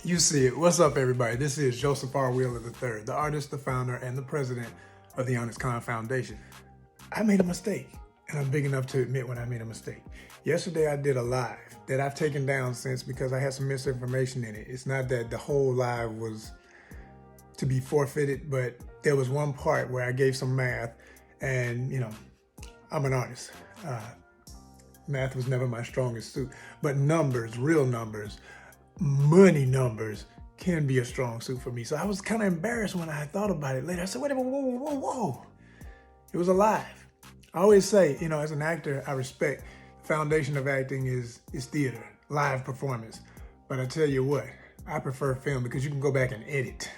You see it. What's up, everybody? This is Joseph R. Wheeler III, the artist, the founder, and the president of the Honest Con Foundation. I made a mistake, and I'm big enough to admit when I made a mistake. Yesterday, I did a live that I've taken down since because I had some misinformation in it. It's not that the whole live was to be forfeited, but there was one part where I gave some math, and I'm an artist. Math was never my strongest suit, but numbers, real numbers, money numbers can be a strong suit for me. So I was kind of embarrassed when I thought about it later. I said, wait a minute, whoa. It was alive. I always say, as an actor, I respect the foundation of acting is theater, live performance. But I tell you what, I prefer film because you can go back and edit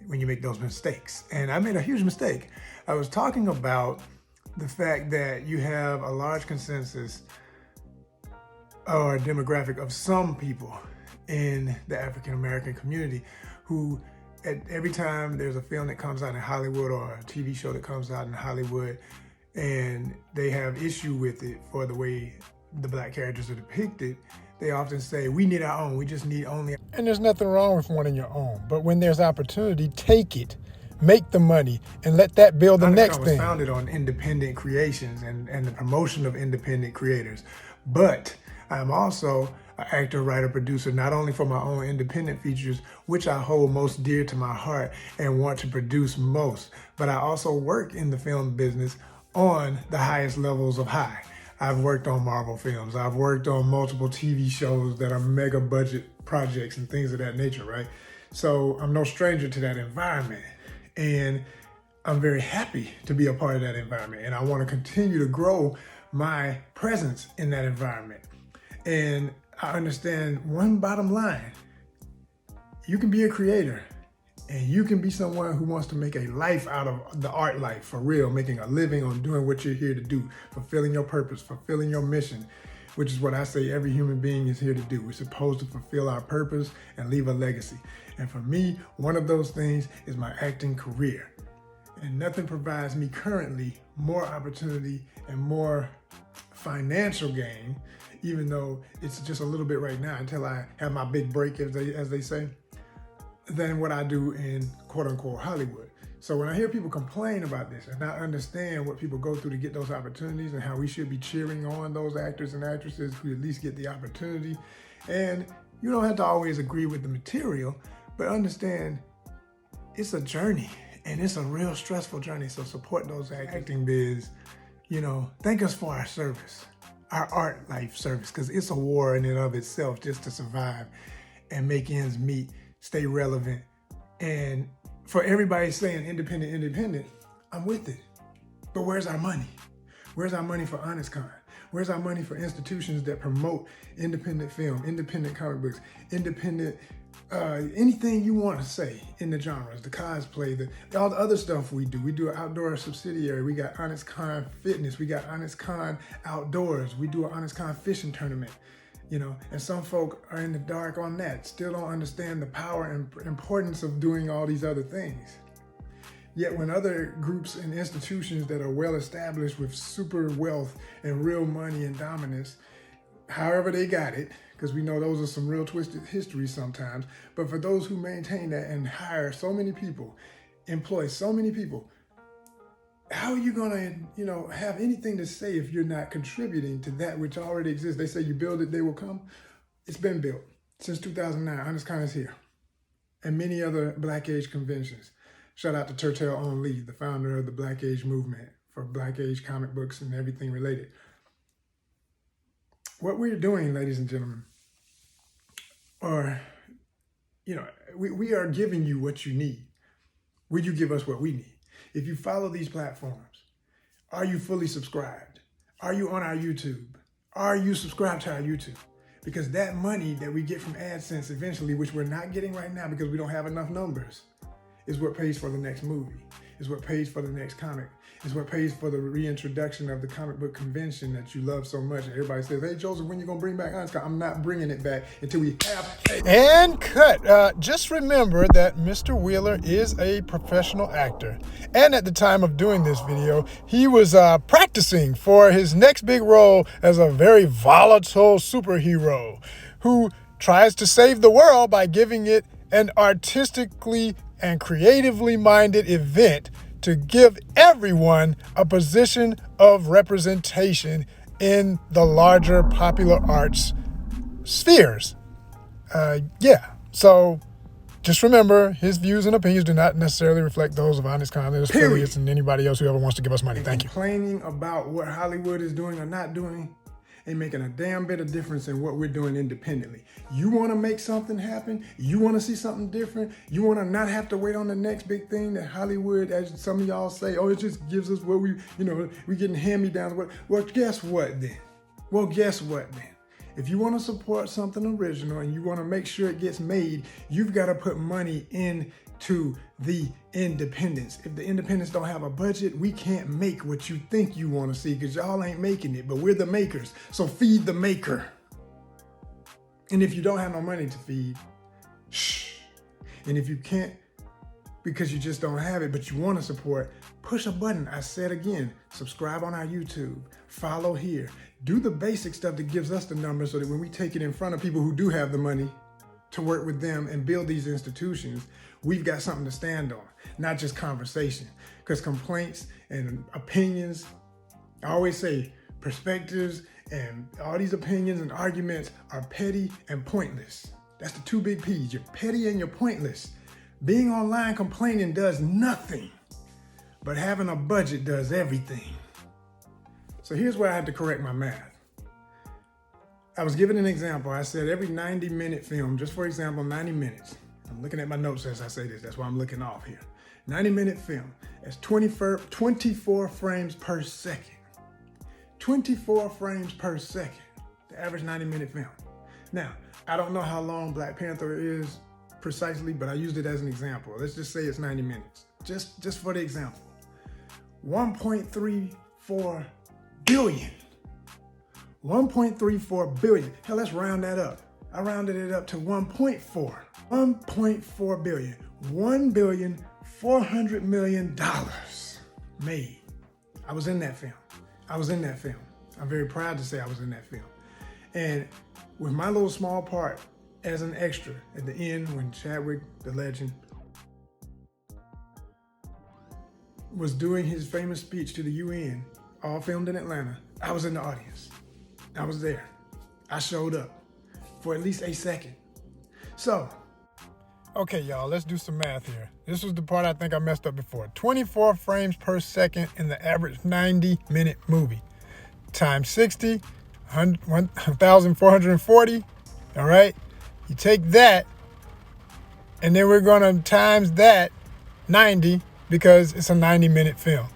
when you make those mistakes. And I made a huge mistake. I was talking about the fact that you have a large consensus or a demographic of some people in the African-American community who, at every time there's a film that comes out in Hollywood or a TV show that comes out in Hollywood and they have issue with it for the way the black characters are depicted, they often say, we need our own, we just need only. And there's nothing wrong with wanting your own, but when there's opportunity, take it. Make the money and let that build the next thing. It was founded on independent creations and the promotion of independent creators. But I'm also an actor, writer, producer, not only for my own independent features, which I hold most dear to my heart and want to produce most, but I also work in the film business on the highest levels of high. I've worked on Marvel films. I've worked on multiple TV shows that are mega budget projects and things of that nature, right? So I'm no stranger to that environment. And I'm very happy to be a part of that environment. And I want to continue to grow my presence in that environment. And I understand one bottom line. You can be a creator and you can be someone who wants to make a life out of the art life for real, making a living on doing what you're here to do, fulfilling your purpose, fulfilling your mission, which is what I say every human being is here to do. We're supposed to fulfill our purpose and leave a legacy. And for me, one of those things is my acting career. And nothing provides me currently more opportunity and more financial gain, even though it's just a little bit right now until I have my big break, as they say, than what I do in quote unquote Hollywood. So when I hear people complain about this and I understand what people go through to get those opportunities and how we should be cheering on those actors and actresses who at least get the opportunity, and you don't have to always agree with the material, but understand it's a journey and it's a real stressful journey. So support those acting biz, thank us for our service, our art life service, because it's a war in and of itself just to survive and make ends meet, stay relevant. And for everybody saying independent, I'm with it. But where's our money? Where's our money for Honest Con? Where's our money for institutions that promote independent film, independent comic books, independent anything you want to say in the genres, the cosplay, all the other stuff we do. We do an outdoor subsidiary. We got Honest Con Fitness. We got Honest Con Outdoors. We do an Honest Con fishing tournament. And some folk are in the dark on that, still don't understand the power and importance of doing all these other things. Yet when other groups and institutions that are well established with super wealth and real money and dominance, however they got it, because we know those are some real twisted histories sometimes, but for those who maintain that and hire so many people, employ so many people, how are you gonna, have anything to say if you're not contributing to that which already exists? They say you build it, they will come. It's been built since 2009. Honest Con is here, and many other Black Age conventions. Shout out to Tertel On Lee, the founder of the Black Age movement for Black Age comic books and everything related. What we're doing, ladies and gentlemen, we are giving you what you need. Will you give us what we need? If you follow these platforms, are you fully subscribed? Are you on our YouTube? Are you subscribed to our YouTube? Because that money that we get from AdSense eventually, which we're not getting right now because we don't have enough numbers, is what pays for the next movie, is what pays for the next comic, is what pays for the reintroduction of the comic book convention that you love so much. And everybody says, hey, Joseph, when you going to bring back Honest Con? I'm not bringing it back until we have a... And cut. Just remember that Mr. Wheeler is a professional actor. And at the time of doing this video, he was practicing for his next big role as a very volatile superhero who tries to save the world by giving it an artistically and creatively minded event to give everyone a position of representation in the larger popular arts spheres. So just remember, his views and opinions do not necessarily reflect those of Honest Content, affiliates, and anybody else who ever wants to give us money. Thank you. Complaining about what Hollywood is doing or not doing ain't making a damn bit of difference in what we're doing independently. You want to make something happen? You want to see something different? You want to not have to wait on the next big thing that Hollywood, as some of y'all say, oh, it just gives us what we getting hand-me-downs. Well, guess what then? If you want to support something original and you want to make sure it gets made, you've got to put money into the independents. If the independents don't have a budget, we can't make what you think you want to see because y'all ain't making it, but we're the makers. So feed the maker. And if you don't have no money to feed, shh. And if you can't because you just don't have it, but you want to support, push a button. I said again, subscribe on our YouTube, follow here. Do the basic stuff that gives us the numbers so that when we take it in front of people who do have the money to work with them and build these institutions, we've got something to stand on, not just conversation. Because complaints and opinions, I always say perspectives and all these opinions and arguments are petty and pointless. That's the two big P's. You're petty and you're pointless. Being online complaining does nothing, but having a budget does everything. So here's where I had to correct my math. I was given an example. I said every 90-minute film, just for example, 90 minutes. I'm looking at my notes as I say this. That's why I'm looking off here. 90-minute film. That's 24 frames per second. 24 frames per second. The average 90-minute film. Now, I don't know how long Black Panther is precisely, but I used it as an example. Let's just say it's 90 minutes. Just for the example. 1.34 billion. 1.34 billion. Hell, let's round that up. I rounded it up to 1.4. 1.4 billion. $1.4 billion made. I was in that film. I'm very proud to say I was in that film. And with my little small part as an extra at the end when Chadwick, the legend, was doing his famous speech to the UN, all filmed in Atlanta, I was in the audience. I was there. I showed up for at least a second. So. Okay, y'all, let's do some math here. This was the part I think I messed up before. 24 frames per second in the average 90-minute movie. Times 60, 1,440, all right? You take that, and then we're gonna times that 90 because it's a 90-minute film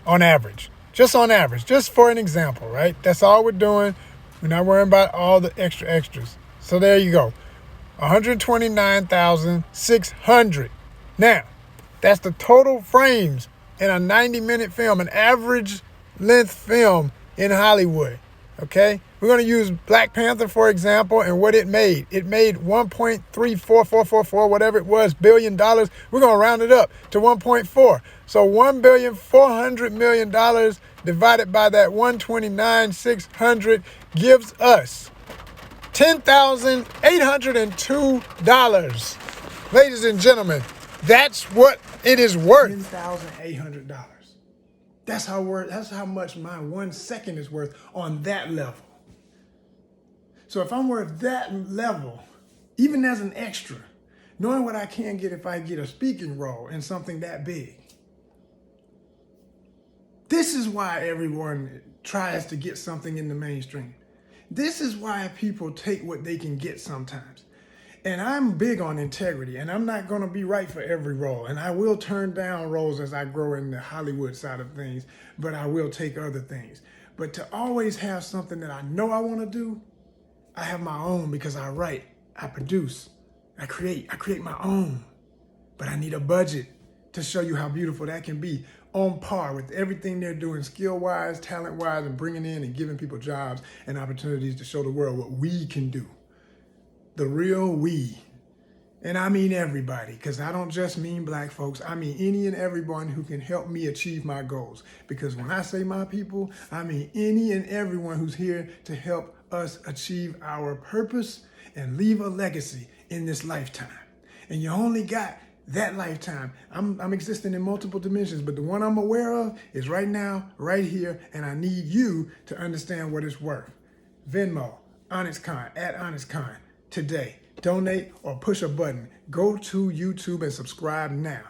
on average. Just on average, just for an example, right? That's all we're doing. We're not worrying about all the extras. So there you go. 129,600. Now, that's the total frames in a 90-minute film, an average length film in Hollywood, okay? We're going to use Black Panther, for example, and what it made. It made $1.34444, whatever it was, billion dollars. We're going to round it up to 1.4. So $1.4 billion divided by that 129,600 gives us $10,802. Ladies and gentlemen, that's what it is worth. $10,800. That's how much my 1 second is worth on that level. So if I'm worth that level, even as an extra, knowing what I can get if I get a speaking role in something that big. This is why everyone tries to get something in the mainstream. This is why people take what they can get sometimes. And I'm big on integrity, and I'm not going to be right for every role. And I will turn down roles as I grow in the Hollywood side of things, but I will take other things. But to always have something that I know I want to do, I have my own because I write, I produce, I create my own. But I need a budget to show you how beautiful that can be on par with everything they're doing skill-wise, talent-wise, and bringing in and giving people jobs and opportunities to show the world what we can do. The real we. And I mean everybody, because I don't just mean black folks. I mean any and everyone who can help me achieve my goals. Because when I say my people, I mean any and everyone who's here to help us achieve our purpose and leave a legacy in this lifetime. And you only got that lifetime. I'm existing in multiple dimensions, but the one I'm aware of is right now, right here, and I need you to understand what it's worth. Venmo, HonestCon, @HonestCon, today. Donate or push a button. Go to YouTube and subscribe now.